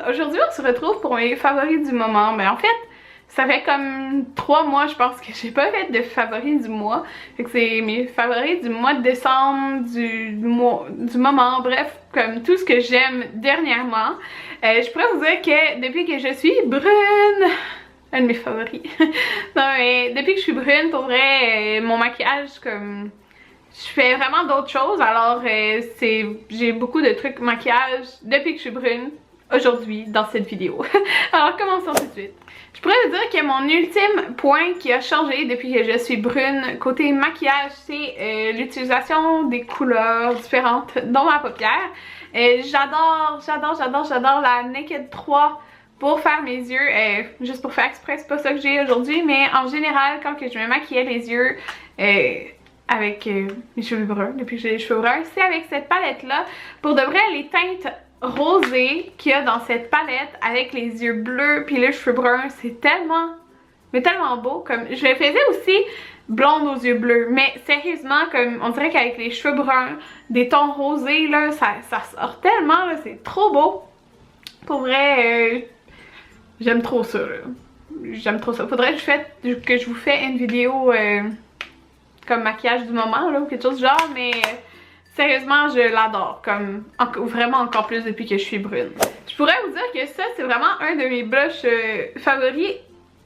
Aujourd'hui on se retrouve pour mes favoris du moment. Mais en fait, ça fait comme 3 mois je pense que j'ai pas fait de favoris du mois. Fait que c'est mes favoris du mois de décembre, du moment, bref, comme tout ce que j'aime dernièrement. Je pourrais vous dire que depuis que je suis brune, un de mes favoris. Non mais depuis que je suis brune, pour vrai, mon maquillage comme... Je fais vraiment d'autres choses, alors j'ai beaucoup de trucs maquillage depuis que je suis brune, aujourd'hui, dans cette vidéo. Alors commençons tout de suite. Je pourrais vous dire que mon ultime point qui a changé depuis que je suis brune, côté maquillage, c'est l'utilisation des couleurs différentes dans ma paupière. J'adore la Naked 3 pour faire mes yeux, juste pour faire exprès, c'est pas ça que j'ai aujourd'hui, mais en général, quand que je me maquillais les yeux, avec mes cheveux bruns, depuis que j'ai les cheveux bruns, c'est avec cette palette là. Pour de vrai, les teintes rosées qu'il y a dans cette palette avec les yeux bleus puis les cheveux bruns, c'est tellement, mais tellement beau. Comme je le faisais aussi blonde aux yeux bleus, mais sérieusement, comme on dirait qu'avec les cheveux bruns, des tons rosés là, ça sort tellement là, c'est trop beau. Pour vrai, j'aime trop ça là. J'aime trop ça. Faudrait que je vous fais une vidéo comme maquillage du moment là, ou quelque chose du genre, mais sérieusement je l'adore, comme vraiment encore plus depuis que je suis brune. Je pourrais vous dire que ça c'est vraiment un de mes blushs favoris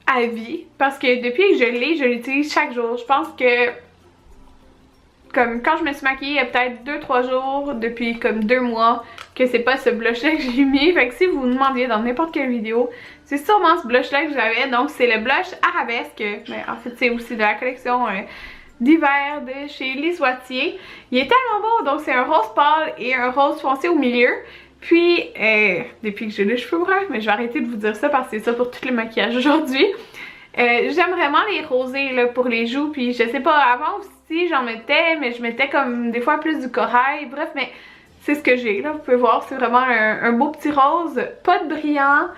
à vie, parce que depuis que je l'utilise chaque jour. Je pense que comme quand je me suis maquillée il y a peut-être 2-3 jours, depuis comme 2 mois, que c'est pas ce blush là que j'ai mis. Fait que si vous vous demandiez dans n'importe quelle vidéo, c'est sûrement ce blush là que j'avais. Donc c'est le blush Arabesque, mais en fait c'est aussi de la collection d'hiver de chez Lise Wattier. Il est tellement beau, donc c'est un rose pâle et un rose foncé au milieu. Puis, depuis que j'ai les cheveux bruns, mais je vais arrêter de vous dire ça parce que c'est ça pour tous les maquillages aujourd'hui. J'aime vraiment les rosés là, pour les joues, puis je sais pas, avant aussi j'en mettais, mais je mettais comme des fois plus du corail, bref, mais c'est ce que j'ai là, vous pouvez voir, c'est vraiment un beau petit rose, pas de brillant,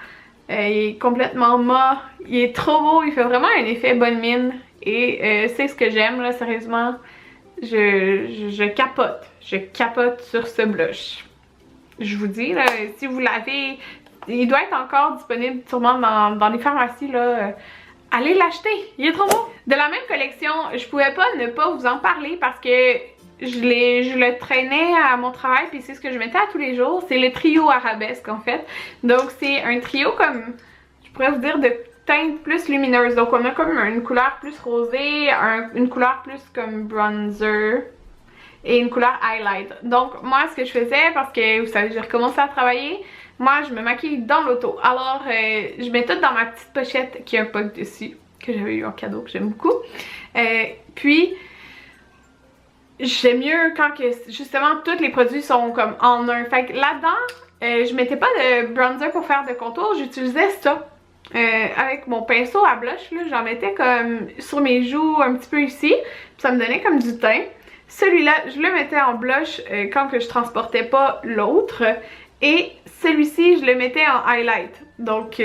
il est complètement mat, il est trop beau, il fait vraiment un effet bonne mine. Et c'est ce que j'aime là, sérieusement, je capote sur ce blush. Je vous dis là, si vous l'avez, il doit être encore disponible sûrement dans les pharmacies là, allez l'acheter, il est trop beau. De la même collection, je pouvais pas ne pas vous en parler parce que je le traînais à mon travail, puis c'est ce que je mettais à tous les jours, c'est le trio Arabesque en fait. Donc c'est un trio comme, je pourrais vous dire de teinte plus lumineuse, donc on a comme une couleur plus rosée, une couleur plus comme bronzer et une couleur highlight. Donc moi ce que je faisais, parce que vous savez j'ai recommencé à travailler, moi je me maquille dans l'auto, alors je mets tout dans ma petite pochette qui a un poc dessus, que j'avais eu en cadeau, que j'aime beaucoup. Puis j'aime mieux quand que justement tous les produits sont comme en un, fait que là-dedans je mettais pas de bronzer pour faire de contour, j'utilisais ça. Avec mon pinceau à blush, j'en mettais comme sur mes joues un petit peu ici, puis ça me donnait comme du teint. Celui-là, je le mettais en blush quand que je transportais pas l'autre, et celui-ci, je le mettais en highlight. Donc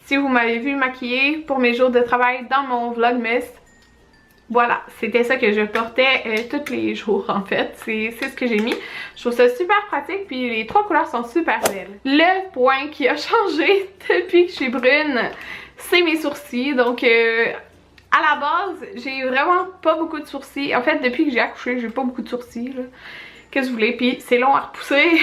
si vous m'avez vu maquiller pour mes jours de travail dans mon vlogmas, voilà, c'était ça que je portais tous les jours en fait, c'est ce que j'ai mis. Je trouve ça super pratique, puis les 3 couleurs sont super belles. Le point qui a changé depuis que je suis brune, c'est mes sourcils. Donc à la base, j'ai vraiment pas beaucoup de sourcils. En fait, depuis que j'ai accouché, j'ai pas beaucoup de sourcils là. Qu'est-ce que vous voulez, puis c'est long à repousser.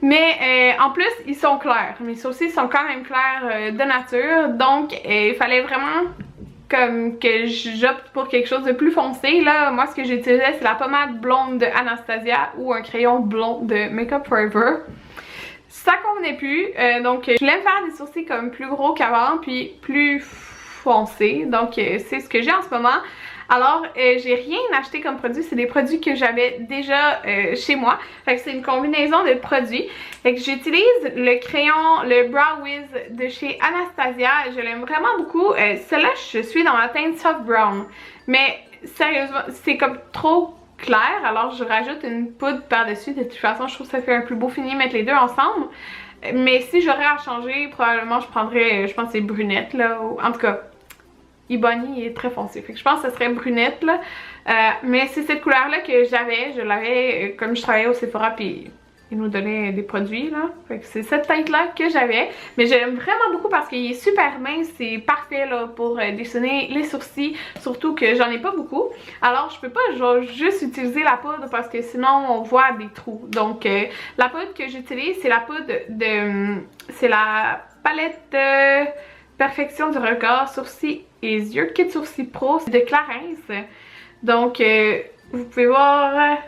Mais en plus, ils sont clairs. Mes sourcils sont quand même clairs de nature, donc il fallait vraiment comme que j'opte pour quelque chose de plus foncé. Là, moi ce que j'utilisais c'est la pommade blonde de Anastasia ou un crayon blond de Makeup Forever. Ça convenait plus, donc je voulais me faire des sourcils comme plus gros qu'avant puis plus foncés, donc c'est ce que j'ai en ce moment. Alors j'ai rien acheté comme produit, c'est des produits que j'avais déjà chez moi. Fait que c'est une combinaison de produits. Fait que j'utilise le crayon, le Brow Wiz de chez Anastasia. Je l'aime vraiment beaucoup. Celui-là, je suis dans la teinte Soft Brown. Mais sérieusement, c'est comme trop clair. Alors je rajoute une poudre par-dessus. De toute façon, je trouve que ça fait un plus beau fini mettre les deux ensemble. Mais si j'aurais à changer, probablement je prendrais, je pense c'est brunette là. Ou, en tout cas, Ebony est très foncé, fait que je pense que ce serait brunette là, mais c'est cette couleur là que j'avais, je l'avais comme je travaillais au Sephora, puis il nous donnait des produits là. Fait que c'est cette teinte là que j'avais. Mais j'aime vraiment beaucoup parce qu'il est super mince. C'est parfait là pour dessiner les sourcils. Surtout que j'en ai pas beaucoup. Alors je peux pas genre juste utiliser la poudre parce que sinon on voit des trous. Donc la poudre que j'utilise c'est la poudre de... c'est la palette de perfection du regard sourcils et yeux Kit Sourcils Pro de Clarins. Donc vous pouvez voir...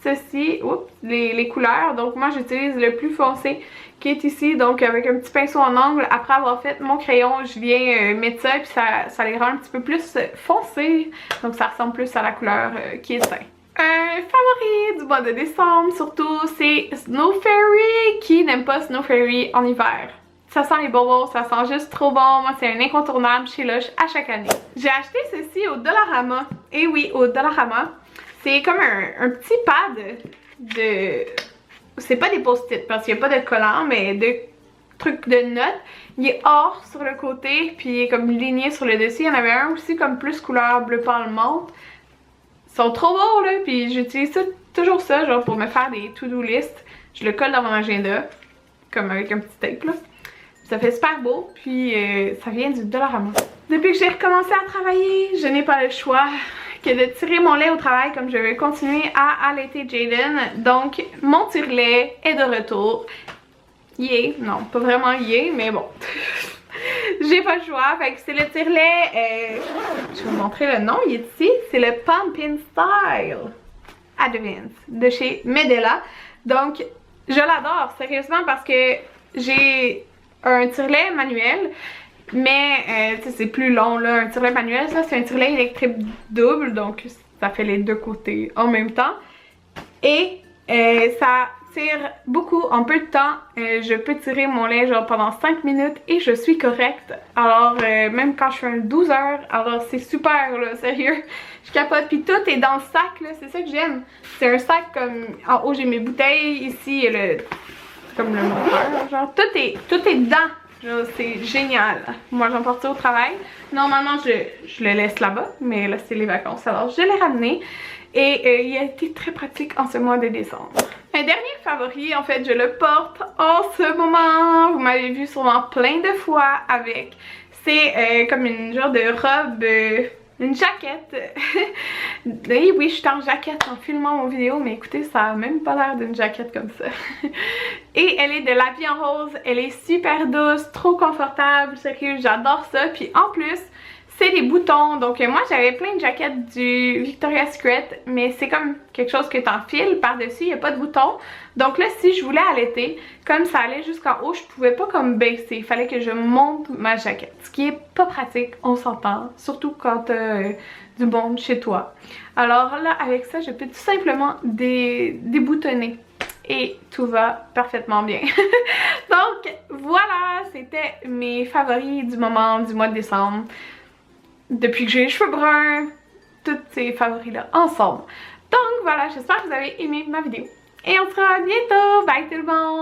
ceci, oups, les couleurs. Donc moi j'utilise le plus foncé qui est ici, donc avec un petit pinceau en angle. Après avoir fait mon crayon, je viens mettre ça, puis ça les rend un petit peu plus foncés. Donc ça ressemble plus à la couleur qui est teint. Un favori du mois de décembre surtout, c'est Snow Fairy. Qui n'aime pas Snow Fairy en hiver? Ça sent les bonbons, ça sent juste trop bon. Moi, c'est un incontournable chez Lush à chaque année. J'ai acheté ceci au Dollarama. Et oui, au Dollarama. C'est comme un petit pad de... C'est pas des post-it parce qu'il n'y a pas de collant, mais de trucs de notes. Il est or sur le côté, puis il est comme ligné sur le dessus. Il y en avait un aussi comme plus couleur bleu pâle menthe. Ils sont trop beaux là, puis j'utilise toujours ça genre pour me faire des to-do list. Je le colle dans mon agenda, comme avec un petit tape là. Ça fait super beau, puis ça vient du Dollarama. Depuis que j'ai recommencé à travailler, je n'ai pas le choix que de tirer mon lait au travail comme je vais continuer à allaiter Jaden. Donc mon tire-lait est de retour. Yeah, non pas vraiment yeah, mais bon. J'ai pas le choix, fait que c'est le tire-lait, je vais vous montrer le nom, il est ici. C'est le Pumpkin Style Advance de chez Medela. Donc je l'adore sérieusement parce que j'ai un tire-lait manuel. Mais c'est plus long là, un tire-lait manuel, ça c'est un tire-lait électrique double, donc ça fait les deux côtés en même temps. Et ça tire beaucoup en peu de temps. Je peux tirer mon lait genre pendant 5 minutes et je suis correcte. Alors même quand je fais un 12 heures, alors c'est super là, sérieux. Je capote, puis tout est dans le sac là, c'est ça que j'aime. C'est un sac comme, en haut j'ai mes bouteilles, ici comme le moteur, genre tout est dedans. C'est génial. Moi j'emporte ça au travail. Normalement je le laisse là-bas, mais là c'est les vacances, alors je l'ai ramené. Et il a été très pratique en ce mois de décembre. Un dernier favori, en fait je le porte en ce moment. Vous m'avez vu sûrement plein de fois avec. C'est comme une genre de robe... une jaquette. Oui, je suis en jaquette en filmant mon vidéo, mais écoutez, ça a même pas l'air d'une jaquette comme ça. Et elle est de La Vie en Rose, elle est super douce, trop confortable, sérieux, j'adore ça. Puis en plus, c'est des boutons, donc moi j'avais plein de jaquettes du Victoria's Secret, mais c'est comme quelque chose que t'enfiles par-dessus, il n'y a pas de boutons. Donc là, si je voulais allaiter, comme ça allait jusqu'en haut, je pouvais pas comme baisser, il fallait que je monte ma jaquette. Ce qui est pas pratique, on s'entend, surtout quand t'as du monde chez toi. Alors là, avec ça, je peux tout simplement déboutonner. Et tout va parfaitement bien. Donc voilà, c'était mes favoris du moment du mois de décembre. Depuis que j'ai les cheveux bruns, tous ces favoris-là ensemble. Donc voilà, j'espère que vous avez aimé ma vidéo. Et on se revoit bientôt. Bye tout le monde!